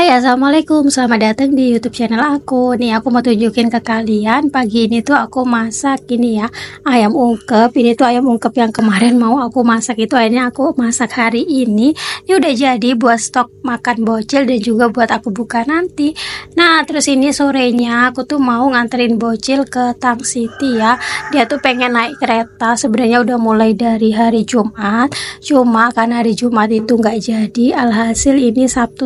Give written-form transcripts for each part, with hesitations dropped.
Hai, assalamualaikum, selamat datang di YouTube channel aku. Nih aku mau tunjukin ke kalian, pagi ini tuh aku masak ini ya, ayam ungkep. Ini tuh ayam ungkep yang kemarin mau aku masak, itu akhirnya aku masak hari ini. Ini udah jadi buat stok makan bocil dan juga buat aku buka nanti. Nah terus ini sorenya aku tuh mau nganterin bocil ke Tang City ya. Dia tuh pengen naik kereta, sebenarnya udah mulai dari hari Jumat, cuma karena hari Jumat itu nggak jadi. Alhasil ini Sabtu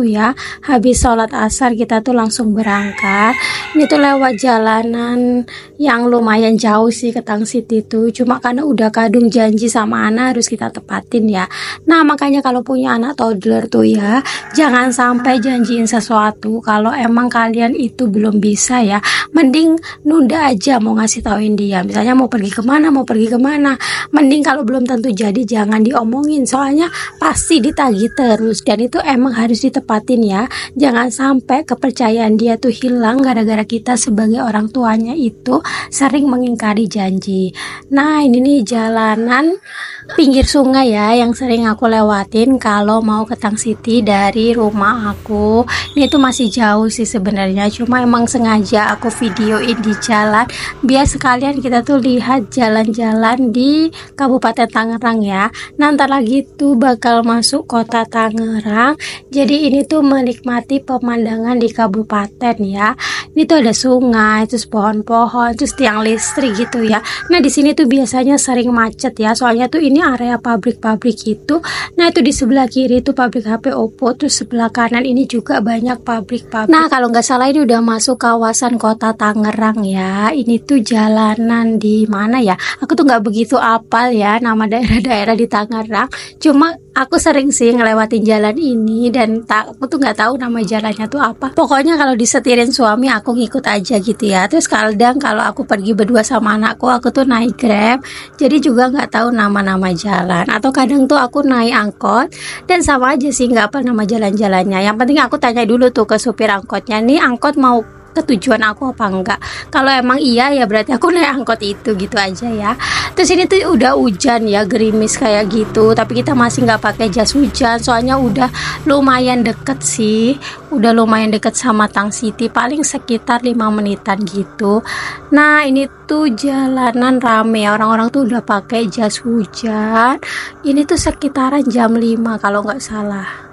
ya, habis sholat asar kita tuh langsung berangkat. Ini tuh lewat jalanan yang lumayan jauh sih ke Tang City tuh, cuma karena udah kadung janji sama anak harus kita tepatin ya. Nah makanya kalau punya anak toddler tuh ya, jangan sampai janjiin sesuatu kalau emang kalian itu belum bisa ya, mending nunda aja mau ngasih tauin dia. Misalnya mau pergi kemana, mending kalau belum tentu jadi jangan diomongin, soalnya pasti ditagih terus dan itu emang harus ditepatin ya. Jangan sampai kepercayaan dia tuh hilang gara-gara kita sebagai orang tuanya itu sering mengingkari janji. Nah ini nih jalanan pinggir sungai ya yang sering aku lewatin kalau mau ke Tang City dari rumah aku. Ini tuh masih jauh sih sebenarnya, cuma emang sengaja aku videoin di jalan biar sekalian kita tuh lihat jalan-jalan di Kabupaten Tangerang ya. Nanti lagi tuh bakal masuk kota Tangerang, jadi ini tuh menikmati pemandangan di kabupaten ya. Ini tuh ada sungai, terus pohon-pohon, terus tiang listrik gitu ya. Nah di sini tuh biasanya sering macet ya, soalnya tuh ini area pabrik-pabrik gitu. Nah itu di sebelah kiri itu pabrik HP Oppo, terus sebelah kanan ini juga banyak pabrik-pabrik. Nah kalau nggak salah ini udah masuk kawasan kota Tangerang ya. Ini tuh jalanan di mana ya? Aku tuh nggak begitu apal ya nama daerah-daerah di Tangerang. Cuma aku sering sih ngelewatin jalan ini dan aku tuh nggak tahu nama jalannya tuh apa. Pokoknya kalau disetirin suami aku ngikut aja gitu ya. Terus kadang kalau aku pergi berdua sama anakku, aku tuh naik Grab, jadi juga nggak tahu nama-nama jalan. Atau kadang tuh aku naik angkot dan sama aja sih nggak apa nama jalan-jalannya. Yang penting aku tanya dulu tuh ke supir angkotnya, nih angkot mau ke tujuan aku apa enggak. Kalau emang iya ya berarti aku naik angkot itu, gitu aja ya. Terus ini tuh udah hujan ya, gerimis kayak gitu, tapi kita masih nggak pakai jas hujan soalnya udah lumayan deket sih, udah lumayan deket sama Tang City, paling sekitar 5 menitan gitu. Nah ini tuh jalanan rame, orang-orang tuh udah pakai jas hujan. Ini tuh sekitaran jam 5 kalau nggak salah.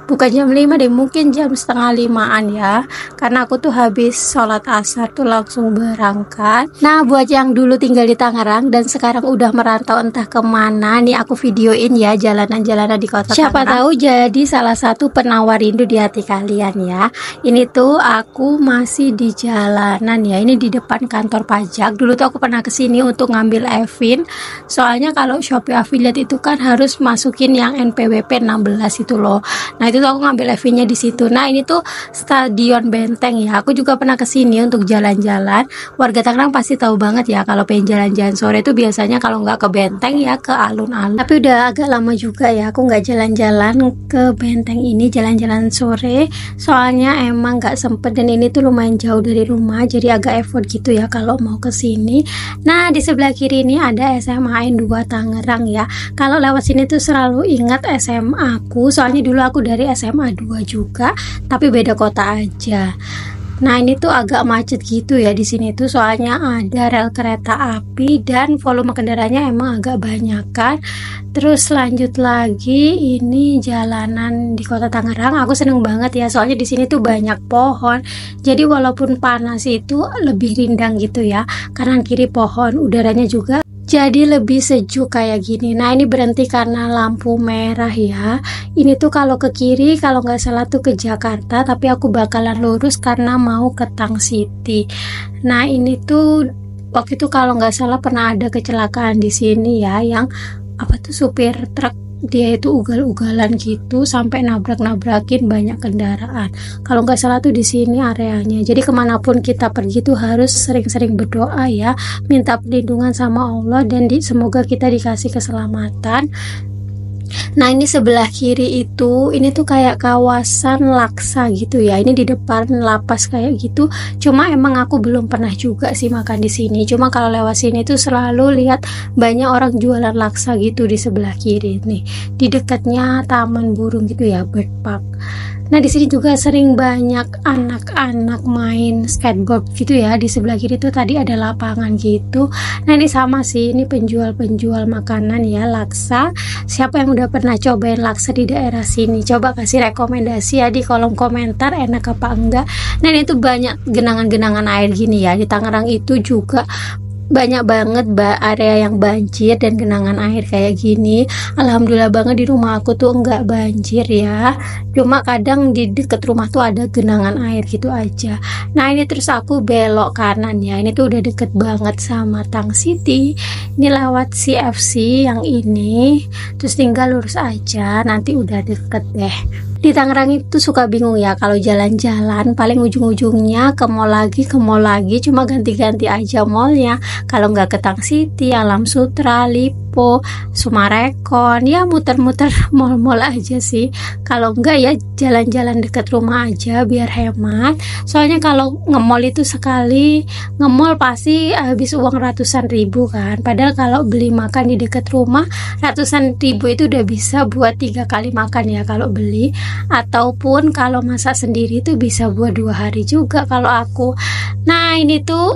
Bukan jam 5 deh, mungkin jam setengah 5-an ya, karena aku tuh habis sholat asar tuh langsung berangkat. Nah buat yang dulu tinggal di Tangerang dan sekarang udah merantau entah kemana, nih aku videoin ya jalanan-jalanan di kota Siapa Tangerang. Tahu jadi salah satu penawar rindu di hati kalian ya. Ini tuh aku masih di jalanan ya, ini di depan kantor pajak. Dulu tuh aku pernah kesini untuk ngambil Evin, soalnya kalau Shopee affiliate itu kan harus masukin yang NPWP 16 itu loh. Nah itu aku ngambil Evin-nya di situ. Nah ini tuh Stadion Benteng ya. Aku juga pernah kesini untuk jalan-jalan. Warga Tangerang pasti tahu banget ya kalau pengen jalan-jalan sore itu biasanya kalau nggak ke Benteng ya ke alun-alun. Tapi udah agak lama juga ya aku nggak jalan-jalan ke Benteng ini, jalan-jalan sore. Soalnya emang nggak sempet dan ini tuh lumayan jauh dari rumah, jadi agak effort gitu ya kalau mau ke sini. Nah di sebelah kiri ini ada SMA N 2 Tangerang ya. Kalau lewat sini tuh selalu ingat SMA aku, soalnya dulu aku dari SMA 2 juga, tapi beda kota aja. Nah ini tuh agak macet gitu ya di sini tuh, soalnya ada rel kereta api dan volume kendaraannya emang agak banyak kan. Terus lanjut lagi, ini jalanan di kota Tangerang. Aku seneng banget ya, soalnya di sini tuh banyak pohon. Jadi walaupun panas itu lebih rindang gitu ya. Kanan kiri pohon, udaranya juga jadi lebih sejuk kayak gini. Nah ini berhenti karena lampu merah ya. Ini tuh kalau ke kiri kalau nggak salah tuh ke Jakarta, tapi aku bakalan lurus karena mau ke Tang City. Nah ini tuh waktu itu kalau nggak salah pernah ada kecelakaan di sini ya, yang apa tuh supir truk dia itu ugal-ugalan gitu sampai nabrak-nabrakin banyak kendaraan. Kalau nggak salah tuh di sini areanya. Jadi kemanapun kita pergi tuh harus sering-sering berdoa ya, minta perlindungan sama Allah dan semoga kita dikasih keselamatan. Nah ini sebelah kiri itu, ini tuh kayak kawasan laksa gitu ya. Ini di depan lapas kayak gitu. Cuma emang aku belum pernah juga sih makan di sini. Cuma kalau lewat sini tuh selalu lihat banyak orang jualan laksa gitu di sebelah kiri nih. Di dekatnya taman burung gitu ya, bird park. Nah, di sini juga sering banyak anak-anak main skateboard gitu ya. Di sebelah kiri tuh tadi ada lapangan gitu. Nah, ini sama sih, ini penjual-penjual makanan ya, laksa. Siapa yang udah pernah cobain laksa di daerah sini? Coba kasih rekomendasi ya di kolom komentar, enak apa enggak. Nah, ini tuh banyak genangan-genangan air gini ya. Di Tangerang itu juga banyak banget area yang banjir dan genangan air kayak gini. Alhamdulillah banget di rumah aku tuh enggak banjir ya, cuma kadang di deket rumah tuh ada genangan air gitu aja. Nah, ini terus aku belok kanan ya, ini tuh udah deket banget sama Tang City. Ini lewat CFC yang ini, terus tinggal lurus aja, nanti udah deket deh. Di Tangerang itu suka bingung ya kalau jalan-jalan, paling ujung-ujungnya ke mall lagi, cuma ganti-ganti aja mallnya. Kalau nggak ke Tang City, Alam Sutra, Lipo, Sumarekon, ya muter-muter mall-mall aja sih. Kalau nggak ya jalan-jalan deket rumah aja biar hemat. Soalnya kalau nge-mall itu sekali nge-mall pasti habis uang ratusan ribu kan. Padahal kalau beli makan di deket rumah ratusan ribu itu udah bisa buat 3 kali makan ya kalau beli. Ataupun kalau masak sendiri tuh bisa buat 2 hari juga kalau aku. Nah, ini tuh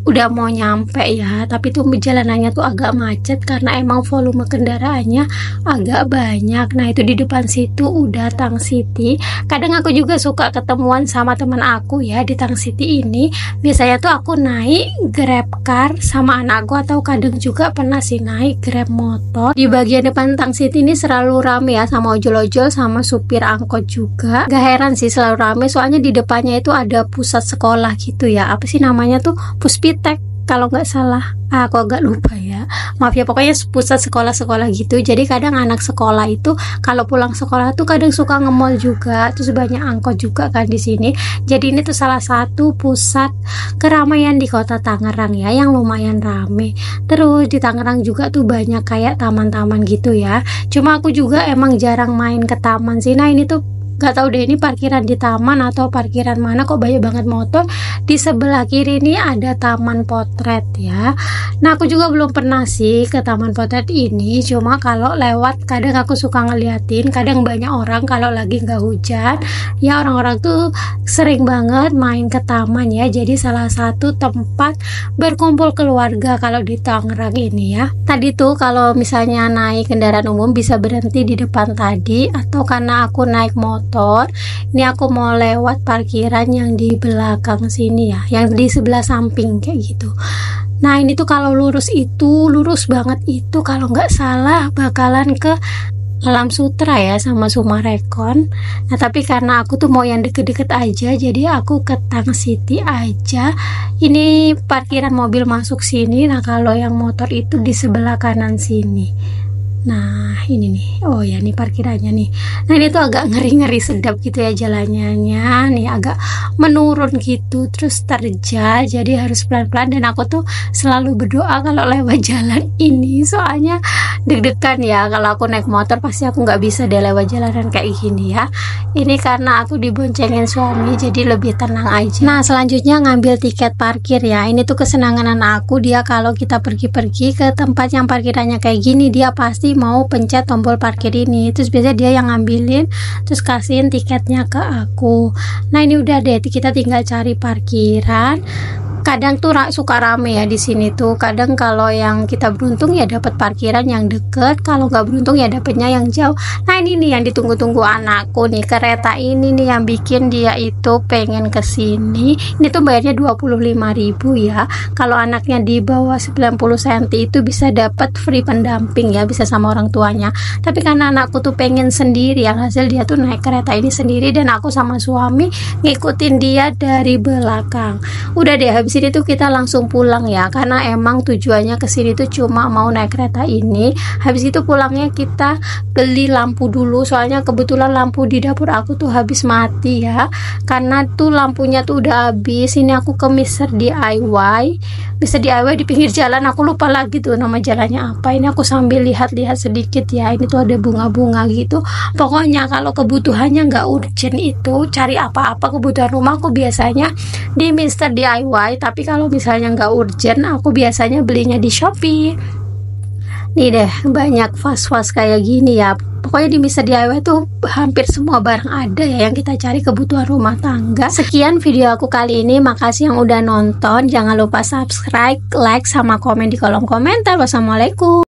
udah mau nyampe ya, tapi tuh jalanannya tuh agak macet karena emang volume kendaraannya agak banyak. Nah, itu di depan situ udah Tang City. Kadang aku juga suka ketemuan sama teman aku ya di Tang City ini. Biasanya tuh aku naik Grab car sama anakku, atau kadang juga pernah sih naik Grab motor. Di bagian depan Tang City ini selalu rame ya, sama ojol-ojol sama supir angkot juga. Gak heran sih selalu rame, soalnya di depannya itu ada pusat sekolah gitu ya. Apa sih namanya tuh? Puspitek kalau nggak salah. Aku agak lupa ya, maaf ya, pokoknya pusat sekolah-sekolah gitu. Jadi kadang anak sekolah itu kalau pulang sekolah tuh kadang suka nge-mall juga, terus banyak angkot juga kan di sini. Jadi ini tuh salah satu pusat keramaian di kota Tangerang ya, yang lumayan rame. Terus di Tangerang juga tuh banyak kayak taman-taman gitu ya, cuma aku juga emang jarang main ke taman sih. Nah, ini tuh gak tahu deh ini parkiran di taman atau parkiran mana, kok banyak banget motor. Di sebelah kiri ini ada taman potret ya. Nah, aku juga belum pernah sih ke taman potret ini, cuma kalau lewat kadang aku suka ngeliatin. Kadang banyak orang kalau lagi nggak hujan ya, orang-orang tuh sering banget main ke taman ya. Jadi salah satu tempat berkumpul keluarga kalau di Tangerang ini ya. Tadi tuh kalau misalnya naik kendaraan umum bisa berhenti di depan tadi, atau karena aku naik motor, ini aku mau lewat parkiran yang di belakang sini ya, yang di sebelah samping kayak gitu. Nah, ini tuh kalau lurus banget itu kalau nggak salah bakalan ke Alam Sutra ya sama Sumarekon. Nah, tapi karena aku tuh mau yang deket-deket aja, jadi aku ke Tang City aja. Ini parkiran mobil masuk sini. Nah, kalau yang motor itu di sebelah kanan sini. Nah, ini nih, oh ya, ini parkirannya nih. Nah, ini tuh agak ngeri-ngeri sedap gitu ya jalannya nih, agak menurun gitu, terus terjal, jadi harus pelan-pelan. Dan aku tuh selalu berdoa kalau lewat jalan ini, soalnya deg-degan ya. Kalau aku naik motor pasti aku nggak bisa deh lewat jalanan kayak gini ya. Ini karena aku diboncengin suami, jadi lebih tenang aja. Nah, selanjutnya ngambil tiket parkir ya. Ini tuh kesenangan anak aku, dia kalau kita pergi-pergi ke tempat yang parkirannya kayak gini, dia pasti mau pencet tombol parkir ini, terus biasanya dia yang ngambilin, terus kasihin tiketnya ke aku. Nah, ini udah deh, kita tinggal cari parkiran. Kadang tuh suka rame ya di sini tuh. Kadang kalau yang kita beruntung ya dapat parkiran yang deket, kalau nggak beruntung ya dapatnya yang jauh. Nah, ini nih yang ditunggu-tunggu anakku nih, kereta ini nih yang bikin dia itu pengen kesini. Ini tuh bayarnya 25.000 ya. Kalau anaknya di bawah 90 cm itu bisa dapat free pendamping ya, bisa sama orang tuanya. Tapi karena anakku tuh pengen sendiri, yang hasil dia tuh naik kereta ini sendiri, dan aku sama suami ngikutin dia dari belakang. Udah deh, habis ini tuh kita langsung pulang ya, karena emang tujuannya kesini tuh cuma mau naik kereta ini. Habis itu pulangnya kita beli lampu dulu, soalnya kebetulan lampu di dapur aku tuh habis mati ya, karena tuh lampunya tuh udah habis. Ini aku ke Mister DIY di pinggir jalan, aku lupa lagi tuh nama jalannya apa. Ini aku sambil lihat-lihat sedikit ya, ini tuh ada bunga-bunga gitu. Pokoknya kalau kebutuhannya nggak urgent itu, cari apa-apa kebutuhan rumah aku biasanya di Mister DIY. Tapi kalau misalnya nggak urgent, aku biasanya belinya di Shopee. Nih deh, banyak vas-vas kayak gini ya. Pokoknya di Mr. DIY tuh hampir semua barang ada ya yang kita cari kebutuhan rumah tangga. Sekian video aku kali ini. Makasih yang udah nonton. Jangan lupa subscribe, like, sama komen di kolom komentar. Wassalamualaikum.